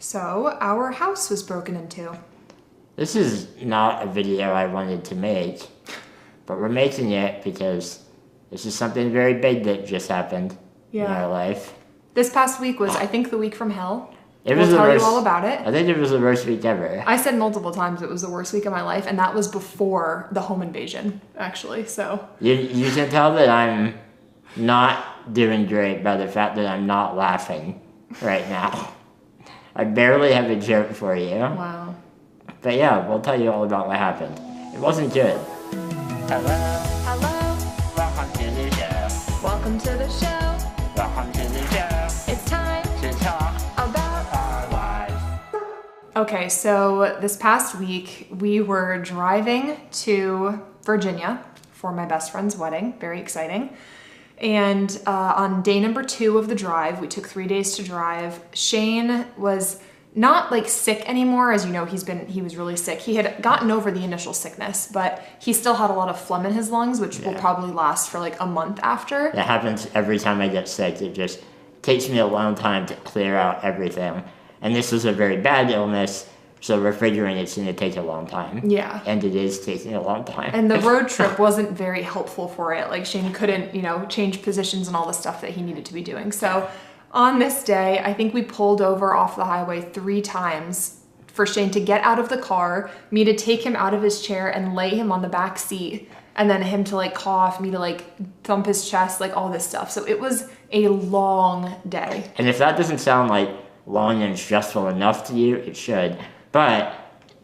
So our house was broken into. This is not a video I wanted to make, but we're making it because this is something very big that just happened in our life. This past week was, I think, the week from hell. We'll tell you all about it. I think it was the worst week ever. I said multiple times it was the worst week of my life, and that was before the home invasion, actually, so. You can tell that I'm not doing great by the fact that I'm not laughing right now. I barely have a joke for you. Wow. But yeah, we'll tell you all about what happened. It wasn't good. Hello. Welcome to the show. Welcome to the show. Welcome to the show. It's time To talk about our lives. Okay, so this past week we were driving to Virginia for my best friend's wedding. Very exciting. And on day number 2 of the drive, we took 3 days to drive. Shane was not like sick anymore. As you know, he was really sick. He had gotten over the initial sickness, but he still had a lot of phlegm in his lungs, which will probably last for like a month after. That happens every time I get sick. It just takes me a long time to clear out everything. And this was a very bad illness, so we're figuring it's going to take a long time. Yeah. And it is taking a long time. And the road trip wasn't very helpful for it. Like Shane couldn't, change positions and all the stuff that he needed to be doing. So on this day, I think we pulled over off the highway 3 times for Shane to get out of the car, me to take him out of his chair and lay him on the back seat, and then him to like cough, me to like thump his chest, like all this stuff. So it was a long day. And if that doesn't sound like long and stressful enough to you, it should. But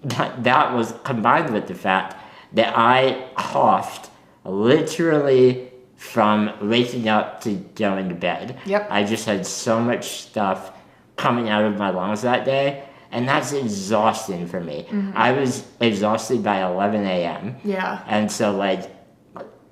that was combined with the fact that I coughed literally from waking up to going to bed. Yep. I just had so much stuff coming out of my lungs that day, and that's exhausting for me. Mm-hmm. I was exhausted by 11 a.m. Yeah. And so, like,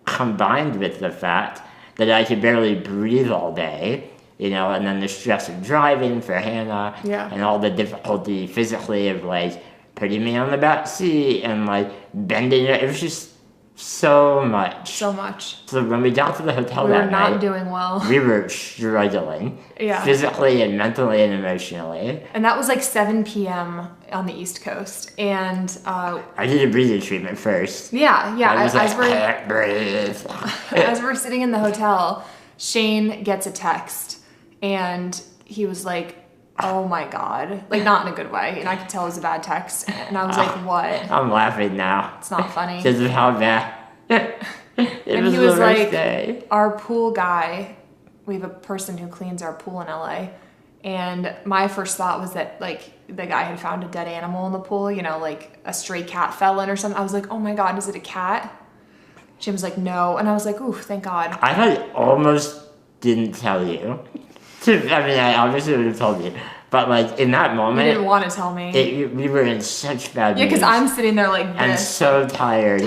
combined with the fact that I could barely breathe all day, and then the stress of driving for Hannah, and all the difficulty physically of, like, putting me on the back seat and, like, bending it. It was just so much. So much. So when we got to the hotel We were that night, not doing well. we were struggling. Yeah. Physically and mentally and emotionally. And that was like 7 p.m. on the East Coast. And I did a breathing treatment first. yeah. I was As like, I can't breathe. as we're sitting in the hotel, Shane gets a text, and he was like, "Oh my God," like not in a good way, and I could tell it was a bad text. And I was like, "What?" I'm laughing now. It's not funny. Because of how bad. And he was like, "Our pool guy, we have a person who cleans our pool in LA." And my first thought was that like the guy had found a dead animal in the pool, like a stray cat fell in or something. I was like, "Oh my God, is it a cat?" Jim was like, "No." And I was like, "Ooh, thank God." I had almost didn't tell you. I obviously would have told you. But, like, in that moment... You didn't want to tell me. We were in such bad moods. Yeah, because I'm sitting there like this. And so tired.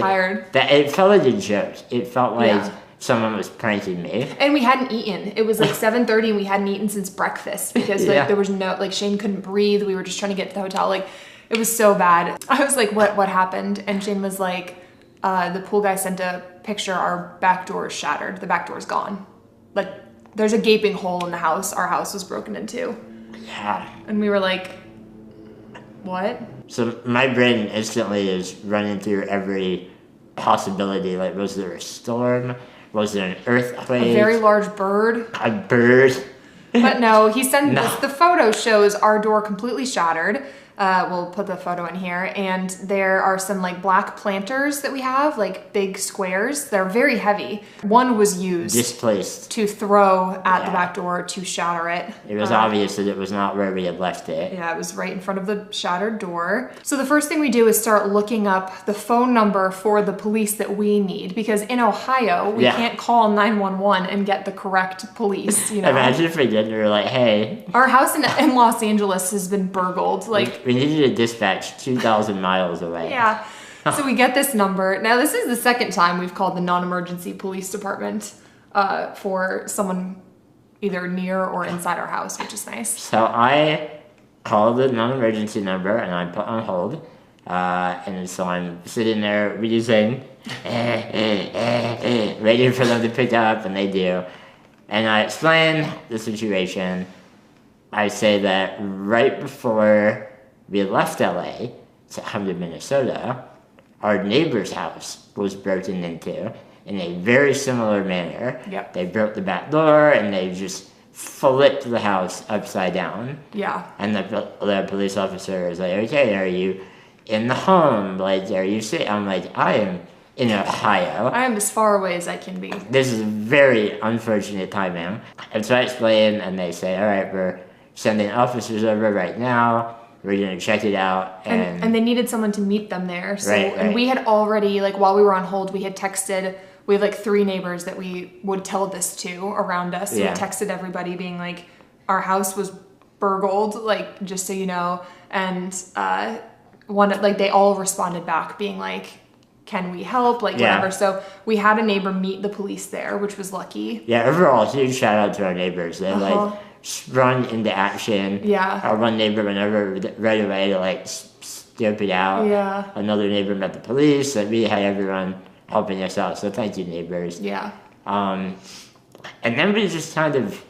That it felt like a joke. It felt like someone was pranking me. And we hadn't eaten. It was like 7:30 and we hadn't eaten since breakfast because like there was no, like Shane couldn't breathe. We were just trying to get to the hotel. Like, it was so bad. I was like, what happened? And Shane was like, the pool guy sent a picture. Our back door is shattered. The back door is gone. Like, there's a gaping hole in the house. Our house was broken into. Yeah. And we were like, what? So my brain instantly is running through every possibility. Like, was there a storm? Was there an earthquake? A very large bird. A bird. But no, he sent the photo shows our door completely shattered. We'll put the photo in here. And there are some like black planters that we have, like big squares. They're very heavy. One was used displaced to throw at the back door to shatter it. It was obvious that it was not where we had left it. Yeah, it was right in front of the shattered door. So the first thing we do is start looking up the phone number for the police that we need, because in Ohio, we can't call 911 and get the correct police, Imagine if we did, we were like, hey. Our house in Los Angeles has been burgled. Like, we needed a dispatch 2,000 miles away. Yeah. So we get this number. Now, this is the second time we've called the non-emergency police department for someone either near or inside our house, which is nice. So I called the non-emergency number and I put on hold. And so I'm sitting there wheezing, waiting for them to pick up, and they do. And I explain the situation. I say that right before we left LA to come to Minnesota, our neighbor's house was broken into in a very similar manner. Yep. They broke the back door and they just flipped the house upside down. Yeah. And the police officer was like, okay, are you in the home? Like, are you safe? I'm like, I am in Ohio. I am as far away as I can be. This is very unfortunate timing. And so I explain, and they say, all right, we're sending officers over right now. We're going to check it out. And they needed someone to meet them there. So, right. And we had already, like, while we were on hold, we had texted, we had like 3 neighbors that we would tell this to around us. So we texted everybody being like, our house was burgled, like, just so you know. And they all responded back being like, can we help? Like, whatever. So we had a neighbor meet the police there, which was lucky. Yeah, overall, huge shout out to our neighbors. They like sprung into action. Yeah. Our one neighbor went over right away to like scope it out. Yeah. Another neighbor met the police, and we had everyone helping us out. So thank you, neighbors. Yeah. And then we just kind of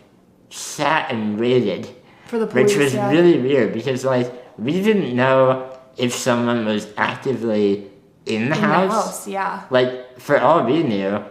sat and waited for the police, which was really weird because like we didn't know if someone was actively in the house. Yeah. Like, for all we knew,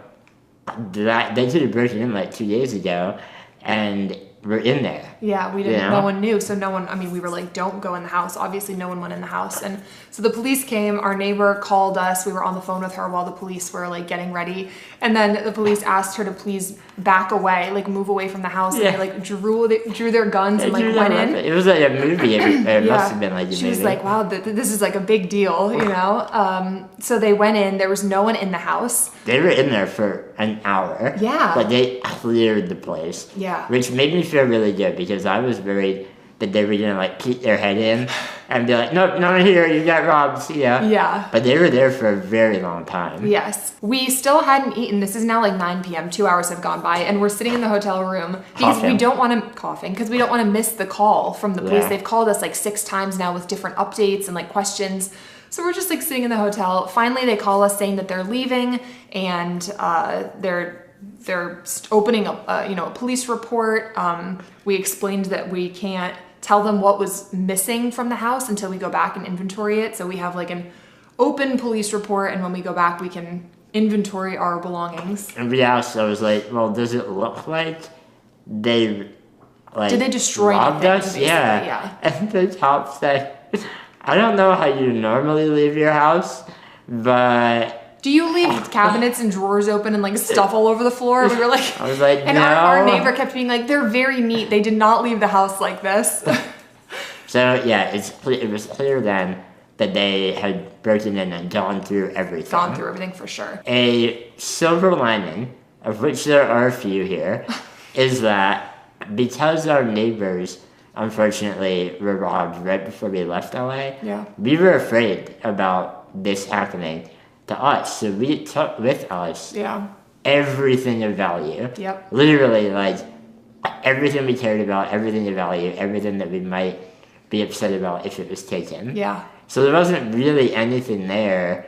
that they could have broken in like 2 days ago, and we're in there. Yeah, we didn't. No one knew, so no one. I mean, we were like, "Don't go in the house." Obviously, no one went in the house, and so the police came. Our neighbor called us. We were on the phone with her while the police were like getting ready, and then the police asked her to please back away, like move away from the house. And they like drew their guns and like went in. It was like a movie. It must have been like a movie. She was like, "Wow, this is like a big deal," you know. So they went in. There was no one in the house. They were in there for an hour. Yeah. But they cleared the place. Yeah. Which made me feel really good because I was worried that they were gonna like peek their head in and be like, nope, no one here, you got robbed, see ya. Yeah. But they were there for a very long time. Yes. We still hadn't eaten. This is now like 9 p.m. 2 hours have gone by, and we're sitting in the hotel room because we don't want to miss the call from the police. They've called us like 6 times now with different updates and like questions. So we're just like sitting in the hotel. Finally, they call us saying that they're leaving and they're opening a police report. We explained that we can't tell them what was missing from the house until we go back and inventory it. So we have like an open police report, and when we go back, we can inventory our belongings. And we asked, I was like, well, does it look like they did they destroy robbed us? Yeah. And the cop said, I don't know how you normally leave your house, but do you leave cabinets and drawers open and like stuff all over the floor? We were like, I was like, and no. our neighbor kept being like, they're very neat. They did not leave the house like this. So yeah, it was clear then that they had broken in and gone through everything. Gone through everything for sure. A silver lining, of which there are a few here, is that because our neighbors unfortunately were robbed right before we left LA, we were afraid about this happening to us. So we took with us everything of value. Yep. Literally, like, everything we cared about, everything of value, everything that we might be upset about if it was taken. Yeah. So there wasn't really anything there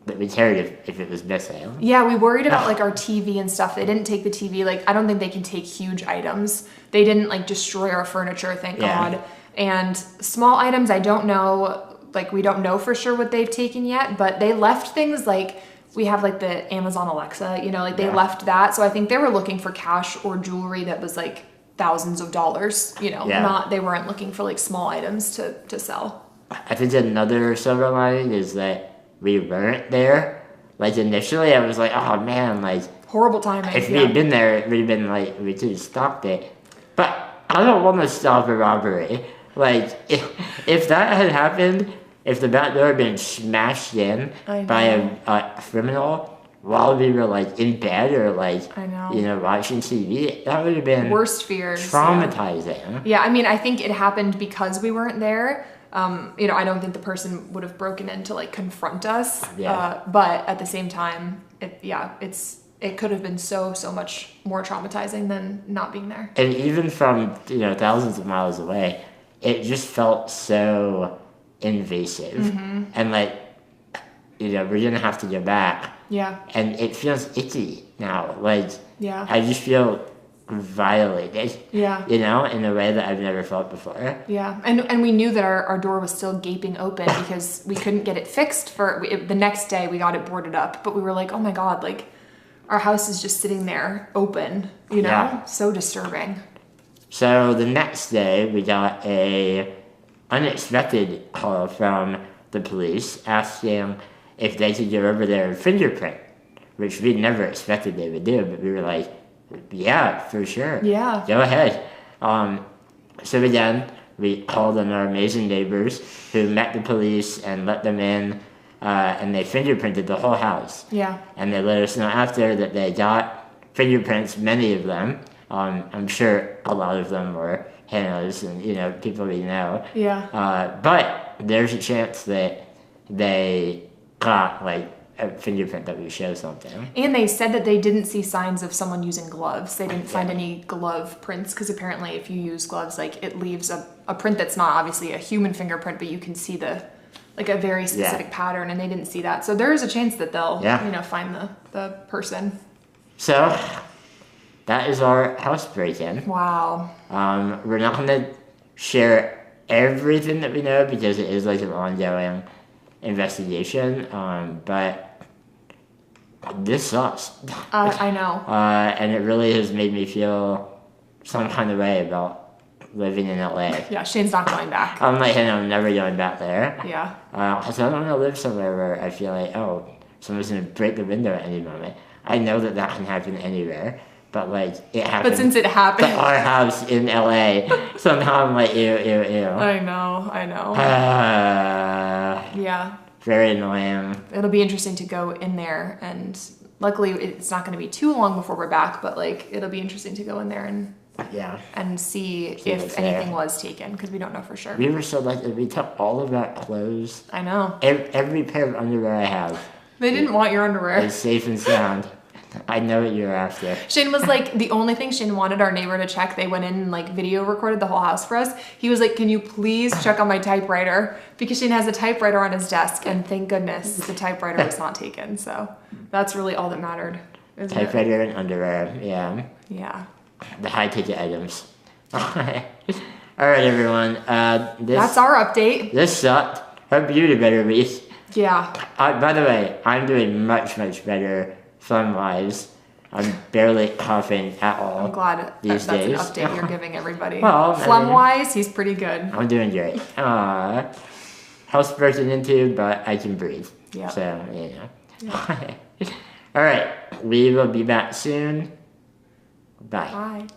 that we cared if it was missing. Yeah, we worried about like our TV and stuff. They didn't take the TV. Like, I don't think they can take huge items. They didn't like destroy our furniture, thank God. And small items, I don't know. Like, we don't know for sure what they've taken yet, but they left things like, we have like the Amazon Alexa, you know, like they left that. So I think they were looking for cash or jewelry that was like thousands of dollars, you know, they weren't looking for like small items to sell. I think another silver lining is that we weren't there. Like, initially I was like, oh man, like, horrible timing. If we had been there, it would have been like, we could have stopped it. But I don't want to stop a robbery. Like, if that had happened, if the back door had been smashed in by a criminal while we were like in bed or like, you know, watching TV, that would have been worst fears. Traumatizing. Yeah, I mean, I think it happened because we weren't there. You know, I don't think the person would have broken in to like confront us. But at the same time, it could have been so much more traumatizing than not being there. And even from, you know, thousands of miles away, it just felt so invasive. And like, you know, we're gonna have to go back. Yeah. And it feels icky now. Like, yeah. I just feel violated. Yeah. You know, in a way that I've never felt before. Yeah, and we knew that our door was still gaping open because we couldn't get it fixed the next day. We got it boarded up, but we were like, oh my God, like our house is just sitting there open, you know? Yeah. So disturbing. So the next day we got a unexpected call from the police asking if they could go over their fingerprint, which we never expected they would do, but we were like, yeah, for sure. Yeah. Go ahead. So again, we called on our amazing neighbors who met the police and let them in, and they fingerprinted the whole house. Yeah. And they let us know after that they got fingerprints, many of them. I'm sure a lot of them were Hannah's and, you know, people we know. Yeah. But there's a chance that they got, like, a fingerprint that would show something. And they said that they didn't see signs of someone using gloves. They didn't find any glove prints because apparently if you use gloves, like it leaves a print that's not obviously a human fingerprint, but you can see a very specific pattern, and they didn't see that. So there is a chance that they'll find the person. So that is our house break-in. Wow. We're not going to share everything that we know because it is like an ongoing investigation, but this sucks. I know. And it really has made me feel some kind of way about living in LA. Yeah, Shane's not going back. I'm like, I'm never going back there. Yeah. Because I don't want to live somewhere where I feel like, oh, someone's going to break the window at any moment. I know that can happen anywhere, but like it happened. But since it happened to our house in LA, somehow I'm like, ew. I know. Yeah. Very annoying. It'll be interesting to go in there, and luckily it's not going to be too long before we're back, but like it'll be interesting to go in there and see if anything was taken, because we don't know for sure. We were so lucky. We took all of our clothes. I know. Every pair of underwear I have. They didn't want your underwear. It's safe and sound. I know what you're after. Shane was like, the only thing Shane wanted our neighbor to check, they went in and like video recorded the whole house for us. He was like, can you please check on my typewriter? Because Shane has a typewriter on his desk, and thank goodness the typewriter was not taken. So that's really all that mattered. Typewriter and underwear, yeah. Yeah. The high ticket items. All right, everyone. That's our update. This sucked. Hope you did better, Reese. Yeah. By the way, I'm doing much better fun-wise. I'm barely coughing at all. I'm glad these days. That's an update you're giving everybody. Well, phlegm-wise, he's pretty good. I'm doing great. House broken into, but I can breathe. Yeah. So, you know. Yeah. All right. We will be back soon. Bye. Bye.